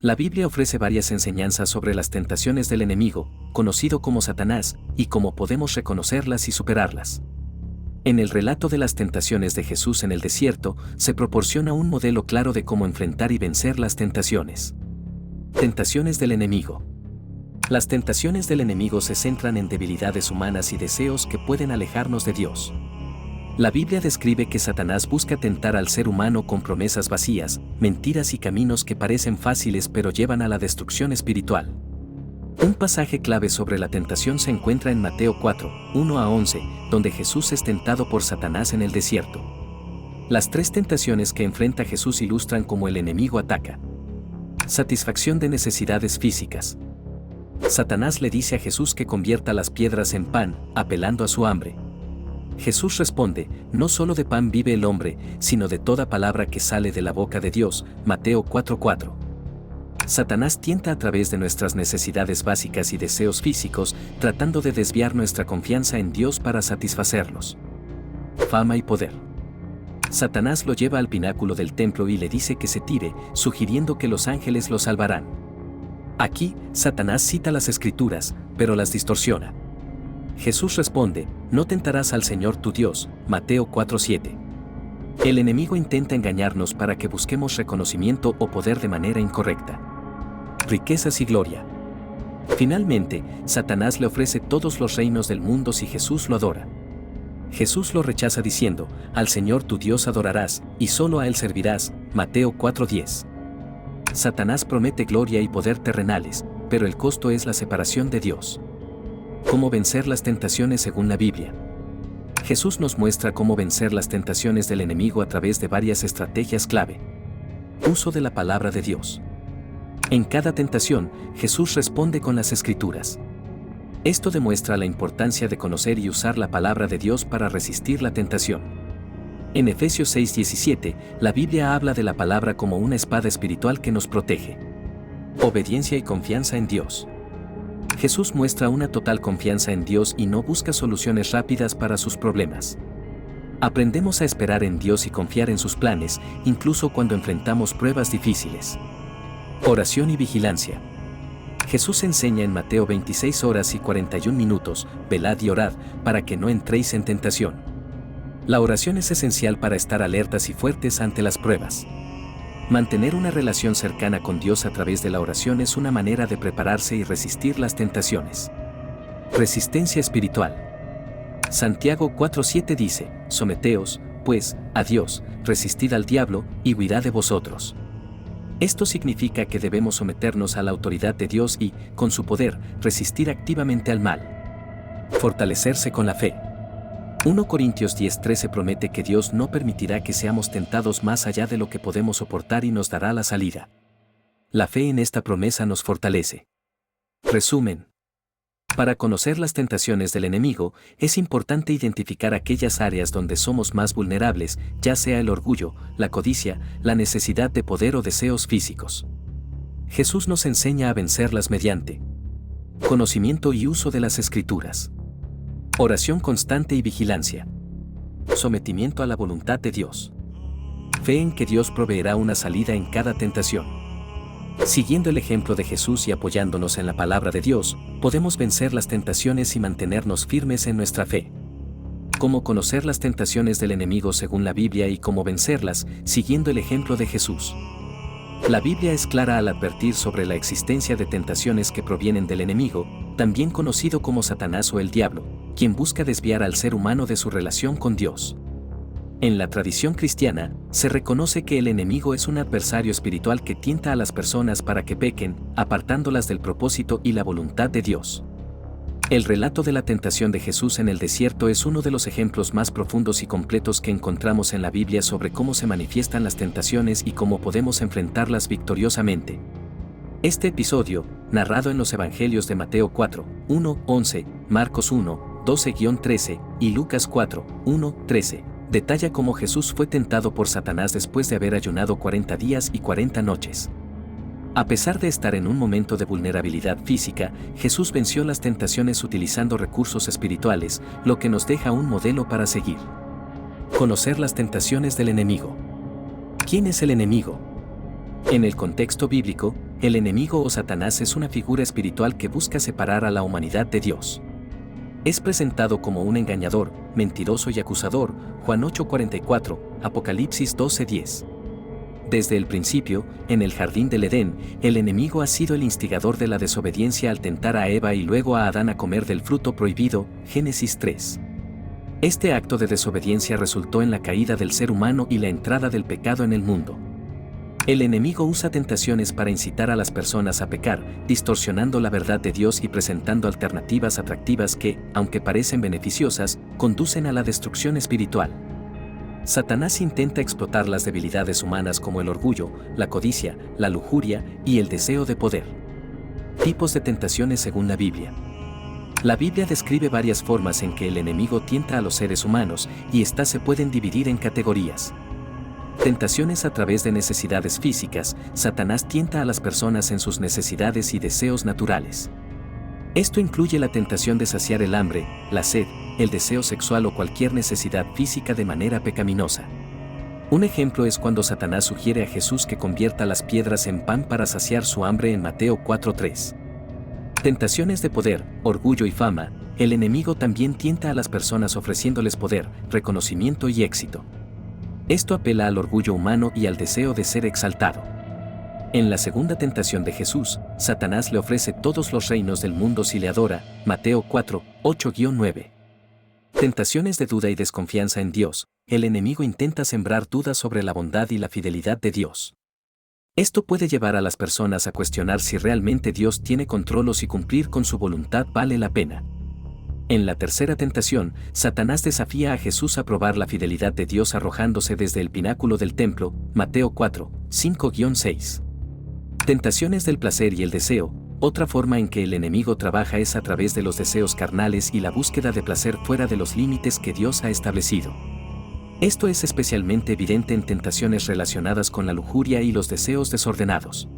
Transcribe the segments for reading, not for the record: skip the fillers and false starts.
La Biblia ofrece varias enseñanzas sobre las tentaciones del enemigo, conocido como Satanás, y cómo podemos reconocerlas y superarlas. En el relato de las tentaciones de Jesús en el desierto, se proporciona un modelo claro de cómo enfrentar y vencer las tentaciones. Tentaciones del enemigo. Las tentaciones del enemigo se centran en debilidades humanas y deseos que pueden alejarnos de Dios. La Biblia describe que Satanás busca tentar al ser humano con promesas vacías, mentiras y caminos que parecen fáciles pero llevan a la destrucción espiritual. Un pasaje clave sobre la tentación se encuentra en Mateo 4, 1-11, donde Jesús es tentado por Satanás en el desierto. Las tres tentaciones que enfrenta Jesús ilustran cómo el enemigo ataca. Satisfacción de necesidades físicas. Satanás le dice a Jesús que convierta las piedras en pan, apelando a su hambre. Jesús responde, no solo de pan vive el hombre, sino de toda palabra que sale de la boca de Dios, Mateo 4:4. Satanás tienta a través de nuestras necesidades básicas y deseos físicos, tratando de desviar nuestra confianza en Dios para satisfacerlos. Fama y poder. Satanás lo lleva al pináculo del templo y le dice que se tire, sugiriendo que los ángeles lo salvarán. Aquí, Satanás cita las Escrituras, pero las distorsiona. Jesús responde, no tentarás al Señor tu Dios, Mateo 4:7. El enemigo intenta engañarnos para que busquemos reconocimiento o poder de manera incorrecta. Riquezas y gloria. Finalmente, Satanás le ofrece todos los reinos del mundo si Jesús lo adora. Jesús lo rechaza diciendo, al Señor tu Dios adorarás, y solo a Él servirás, Mateo 4:10. Satanás promete gloria y poder terrenales, pero el costo es la separación de Dios. ¿Cómo vencer las tentaciones según la Biblia? Jesús nos muestra cómo vencer las tentaciones del enemigo a través de varias estrategias clave. Uso de la palabra de Dios. En cada tentación, Jesús responde con las Escrituras. Esto demuestra la importancia de conocer y usar la palabra de Dios para resistir la tentación. En Efesios 6:17, la Biblia habla de la palabra como una espada espiritual que nos protege. Obediencia y confianza en Dios. Jesús muestra una total confianza en Dios y no busca soluciones rápidas para sus problemas. Aprendemos a esperar en Dios y confiar en sus planes, incluso cuando enfrentamos pruebas difíciles. Oración y vigilancia. Jesús enseña en Mateo 26 horas y 41 minutos, velad y orad, para que no entréis en tentación. La oración es esencial para estar alertas y fuertes ante las pruebas. Mantener una relación cercana con Dios a través de la oración es una manera de prepararse y resistir las tentaciones. Resistencia espiritual. Santiago 4:7 dice, someteos, pues, a Dios, resistid al diablo, y huirá de vosotros. Esto significa que debemos someternos a la autoridad de Dios y, con su poder, resistir activamente al mal. Fortalecerse con la fe. 1 Corintios 10:13 promete que Dios no permitirá que seamos tentados más allá de lo que podemos soportar y nos dará la salida. La fe en esta promesa nos fortalece. Resumen. Para conocer las tentaciones del enemigo, es importante identificar aquellas áreas donde somos más vulnerables, ya sea el orgullo, la codicia, la necesidad de poder o deseos físicos. Jesús nos enseña a vencerlas mediante conocimiento y uso de las Escrituras. Oración constante y vigilancia. Sometimiento a la voluntad de Dios. Fe en que Dios proveerá una salida en cada tentación. Siguiendo el ejemplo de Jesús y apoyándonos en la palabra de Dios, podemos vencer las tentaciones y mantenernos firmes en nuestra fe. Cómo conocer las tentaciones del enemigo según la Biblia y cómo vencerlas, siguiendo el ejemplo de Jesús. La Biblia es clara al advertir sobre la existencia de tentaciones que provienen del enemigo, también conocido como Satanás o el diablo, quien busca desviar al ser humano de su relación con Dios. En la tradición cristiana, se reconoce que el enemigo es un adversario espiritual que tienta a las personas para que pequen, apartándolas del propósito y la voluntad de Dios. El relato de la tentación de Jesús en el desierto es uno de los ejemplos más profundos y completos que encontramos en la Biblia sobre cómo se manifiestan las tentaciones y cómo podemos enfrentarlas victoriosamente. Este episodio, narrado en los Evangelios de Mateo 4, 1-11, Marcos 1, 12-13 y Lucas 4, 1-13, detalla cómo Jesús fue tentado por Satanás después de haber ayunado 40 días y 40 noches. A pesar de estar en un momento de vulnerabilidad física, Jesús venció las tentaciones utilizando recursos espirituales, lo que nos deja un modelo para seguir. Conocer las tentaciones del enemigo. ¿Quién es el enemigo? En el contexto bíblico, el enemigo o Satanás es una figura espiritual que busca separar a la humanidad de Dios. Es presentado como un engañador, mentiroso y acusador, Juan 8:44, Apocalipsis 12:10. Desde el principio, en el jardín del Edén, el enemigo ha sido el instigador de la desobediencia al tentar a Eva y luego a Adán a comer del fruto prohibido, Génesis 3. Este acto de desobediencia resultó en la caída del ser humano y la entrada del pecado en el mundo. El enemigo usa tentaciones para incitar a las personas a pecar, distorsionando la verdad de Dios y presentando alternativas atractivas que, aunque parecen beneficiosas, conducen a la destrucción espiritual. Satanás intenta explotar las debilidades humanas como el orgullo, la codicia, la lujuria y el deseo de poder. Tipos de tentaciones según la Biblia. La Biblia describe varias formas en que el enemigo tienta a los seres humanos, y estas se pueden dividir en categorías. Tentaciones a través de necesidades físicas. Satanás tienta a las personas en sus necesidades y deseos naturales. Esto incluye la tentación de saciar el hambre, la sed, el deseo sexual o cualquier necesidad física de manera pecaminosa. Un ejemplo es cuando Satanás sugiere a Jesús que convierta las piedras en pan para saciar su hambre en Mateo 4:3. Tentaciones de poder, orgullo y fama. El enemigo también tienta a las personas ofreciéndoles poder, reconocimiento y éxito. Esto apela al orgullo humano y al deseo de ser exaltado. En la segunda tentación de Jesús, Satanás le ofrece todos los reinos del mundo si le adora, Mateo 4:8-9. Tentaciones de duda y desconfianza en Dios. El enemigo intenta sembrar dudas sobre la bondad y la fidelidad de Dios. Esto puede llevar a las personas a cuestionar si realmente Dios tiene control o si cumplir con su voluntad vale la pena. En la tercera tentación, Satanás desafía a Jesús a probar la fidelidad de Dios arrojándose desde el pináculo del templo, Mateo 4:5-6. Tentaciones del placer y el deseo. Otra forma en que el enemigo trabaja es a través de los deseos carnales y la búsqueda de placer fuera de los límites que Dios ha establecido. Esto es especialmente evidente en tentaciones relacionadas con la lujuria y los deseos desordenados.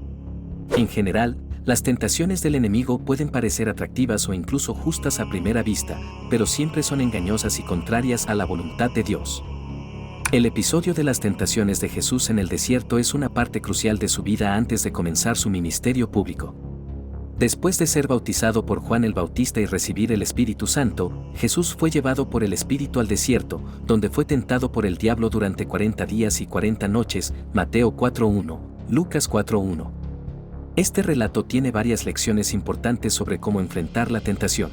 En general, las tentaciones del enemigo pueden parecer atractivas o incluso justas a primera vista, pero siempre son engañosas y contrarias a la voluntad de Dios. El episodio de las tentaciones de Jesús en el desierto es una parte crucial de su vida antes de comenzar su ministerio público. Después de ser bautizado por Juan el Bautista y recibir el Espíritu Santo, Jesús fue llevado por el Espíritu al desierto, donde fue tentado por el diablo durante 40 días y 40 noches, Mateo 4:1, Lucas 4:1. Este relato tiene varias lecciones importantes sobre cómo enfrentar la tentación.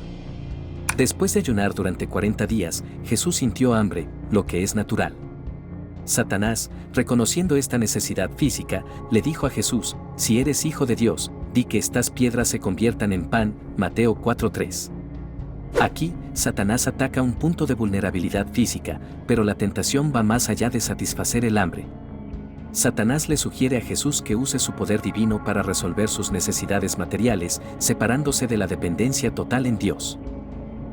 Después de ayunar durante 40 días, Jesús sintió hambre, lo que es natural. Satanás, reconociendo esta necesidad física, le dijo a Jesús: si eres hijo de Dios, di que estas piedras se conviertan en pan, Mateo 4:3. Aquí, Satanás ataca un punto de vulnerabilidad física, pero la tentación va más allá de satisfacer el hambre. Satanás le sugiere a Jesús que use su poder divino para resolver sus necesidades materiales, separándose de la dependencia total en Dios.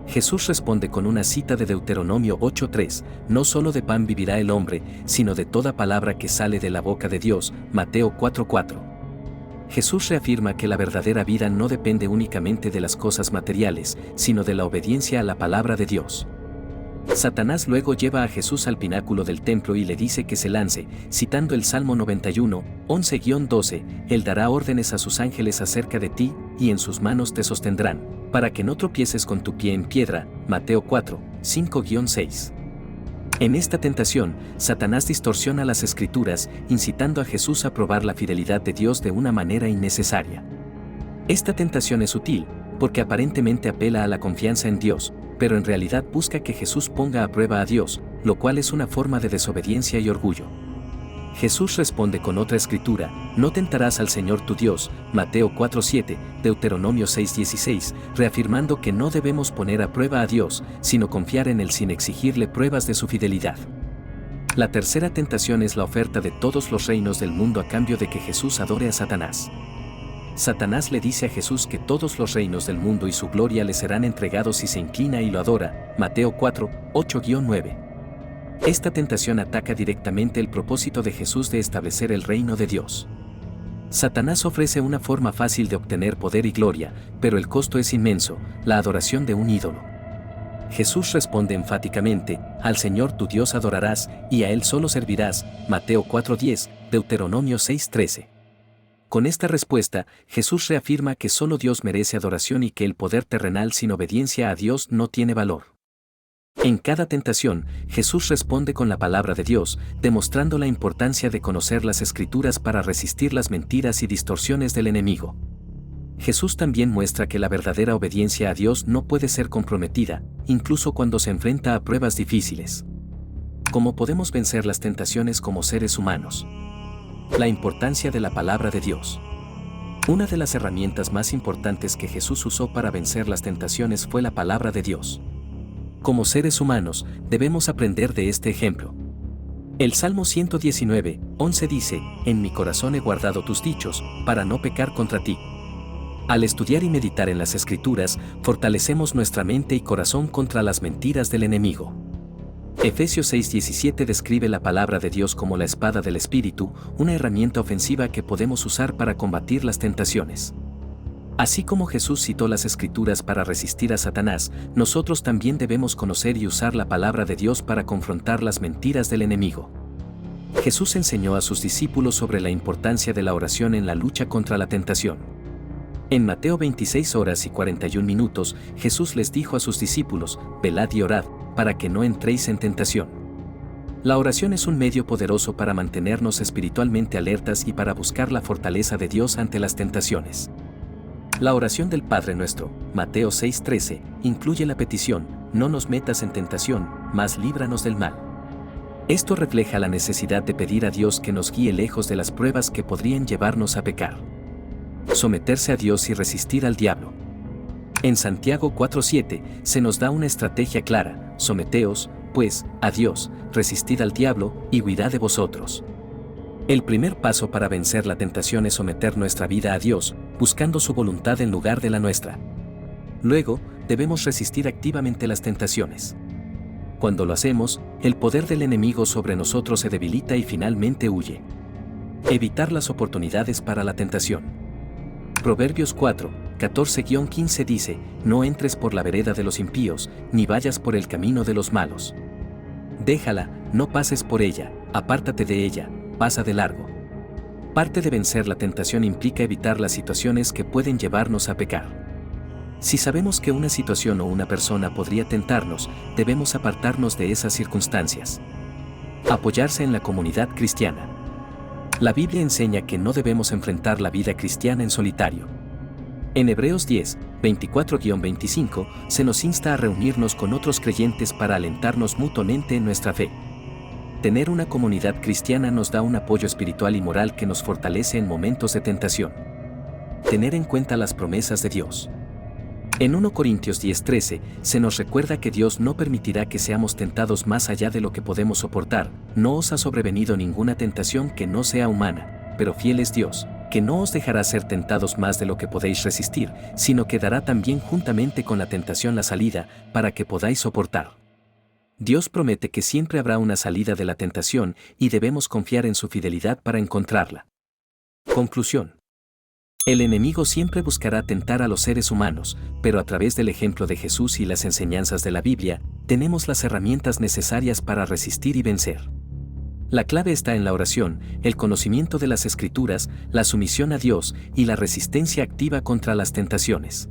Jesús responde con una cita de Deuteronomio 8:3, no solo de pan vivirá el hombre, sino de toda palabra que sale de la boca de Dios, Mateo 4:4. Jesús reafirma que la verdadera vida no depende únicamente de las cosas materiales, sino de la obediencia a la palabra de Dios. Satanás luego lleva a Jesús al pináculo del templo y le dice que se lance, citando el Salmo 91, 11-12, Él dará órdenes a sus ángeles acerca de ti, y en sus manos te sostendrán, para que no tropieces con tu pie en piedra, Mateo 4:5-6. En esta tentación, Satanás distorsiona las Escrituras, incitando a Jesús a probar la fidelidad de Dios de una manera innecesaria. Esta tentación es sutil, porque aparentemente apela a la confianza en Dios, pero en realidad busca que Jesús ponga a prueba a Dios, lo cual es una forma de desobediencia y orgullo. Jesús responde con otra escritura: no tentarás al Señor tu Dios, Mateo 4:7, Deuteronomio 6:16, reafirmando que no debemos poner a prueba a Dios, sino confiar en Él sin exigirle pruebas de su fidelidad. La tercera tentación es la oferta de todos los reinos del mundo a cambio de que Jesús adore a Satanás. Satanás le dice a Jesús que todos los reinos del mundo y su gloria le serán entregados si se inclina y lo adora, Mateo 4:8-9. Esta tentación ataca directamente el propósito de Jesús de establecer el reino de Dios. Satanás ofrece una forma fácil de obtener poder y gloria, pero el costo es inmenso: la adoración de un ídolo. Jesús responde enfáticamente: al Señor tu Dios adorarás, y a Él solo servirás, Mateo 4:10, Deuteronomio 6:13. Con esta respuesta, Jesús reafirma que solo Dios merece adoración y que el poder terrenal sin obediencia a Dios no tiene valor. En cada tentación, Jesús responde con la palabra de Dios, demostrando la importancia de conocer las Escrituras para resistir las mentiras y distorsiones del enemigo. Jesús también muestra que la verdadera obediencia a Dios no puede ser comprometida, incluso cuando se enfrenta a pruebas difíciles. ¿Cómo podemos vencer las tentaciones como seres humanos? La importancia de la palabra de Dios. Una de las herramientas más importantes que Jesús usó para vencer las tentaciones fue la palabra de Dios. Como seres humanos, debemos aprender de este ejemplo. El Salmo 119, 11 dice, «En mi corazón he guardado tus dichos, para no pecar contra ti». Al estudiar y meditar en las Escrituras, fortalecemos nuestra mente y corazón contra las mentiras del enemigo. Efesios 6:17 describe la palabra de Dios como la espada del Espíritu, una herramienta ofensiva que podemos usar para combatir las tentaciones. Así como Jesús citó las Escrituras para resistir a Satanás, nosotros también debemos conocer y usar la palabra de Dios para confrontar las mentiras del enemigo. Jesús enseñó a sus discípulos sobre la importancia de la oración en la lucha contra la tentación. En Mateo 26:41, Jesús les dijo a sus discípulos, «Velad y orad, para que no entréis en tentación». La oración es un medio poderoso para mantenernos espiritualmente alertas y para buscar la fortaleza de Dios ante las tentaciones. La oración del Padre Nuestro, Mateo 6:13, incluye la petición, «No nos metas en tentación, mas líbranos del mal». Esto refleja la necesidad de pedir a Dios que nos guíe lejos de las pruebas que podrían llevarnos a pecar. Someterse a Dios y resistir al diablo. En Santiago 4:7 se nos da una estrategia clara: someteos, pues, a Dios, resistid al diablo, y huirá de vosotros. El primer paso para vencer la tentación es someter nuestra vida a Dios, buscando su voluntad en lugar de la nuestra. Luego, debemos resistir activamente las tentaciones. Cuando lo hacemos, el poder del enemigo sobre nosotros se debilita y finalmente huye. Evitar las oportunidades para la tentación. Proverbios 4:14-15 dice, «No entres por la vereda de los impíos, ni vayas por el camino de los malos. Déjala, no pases por ella, apártate de ella, pasa de largo». Parte de vencer la tentación implica evitar las situaciones que pueden llevarnos a pecar. Si sabemos que una situación o una persona podría tentarnos, debemos apartarnos de esas circunstancias. Apoyarse en la comunidad cristiana. La Biblia enseña que no debemos enfrentar la vida cristiana en solitario. En Hebreos 10:24-25 se nos insta a reunirnos con otros creyentes para alentarnos mutuamente en nuestra fe. Tener una comunidad cristiana nos da un apoyo espiritual y moral que nos fortalece en momentos de tentación. Tener en cuenta las promesas de Dios. En 1 Corintios 10:13 se nos recuerda que Dios no permitirá que seamos tentados más allá de lo que podemos soportar. No os ha sobrevenido ninguna tentación que no sea humana, pero fiel es Dios, que no os dejará ser tentados más de lo que podéis resistir, sino que dará también juntamente con la tentación la salida, para que podáis soportar. Dios promete que siempre habrá una salida de la tentación y debemos confiar en su fidelidad para encontrarla. Conclusión. El enemigo siempre buscará tentar a los seres humanos, pero a través del ejemplo de Jesús y las enseñanzas de la Biblia, tenemos las herramientas necesarias para resistir y vencer. La clave está en la oración, el conocimiento de las Escrituras, la sumisión a Dios y la resistencia activa contra las tentaciones.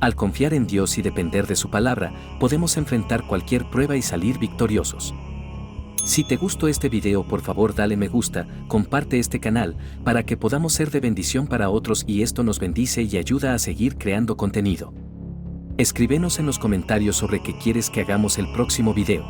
Al confiar en Dios y depender de su palabra, podemos enfrentar cualquier prueba y salir victoriosos. Si te gustó este video, por favor dale me gusta, comparte este canal, para que podamos ser de bendición para otros y esto nos bendice y ayuda a seguir creando contenido. Escríbenos en los comentarios sobre qué quieres que hagamos el próximo video.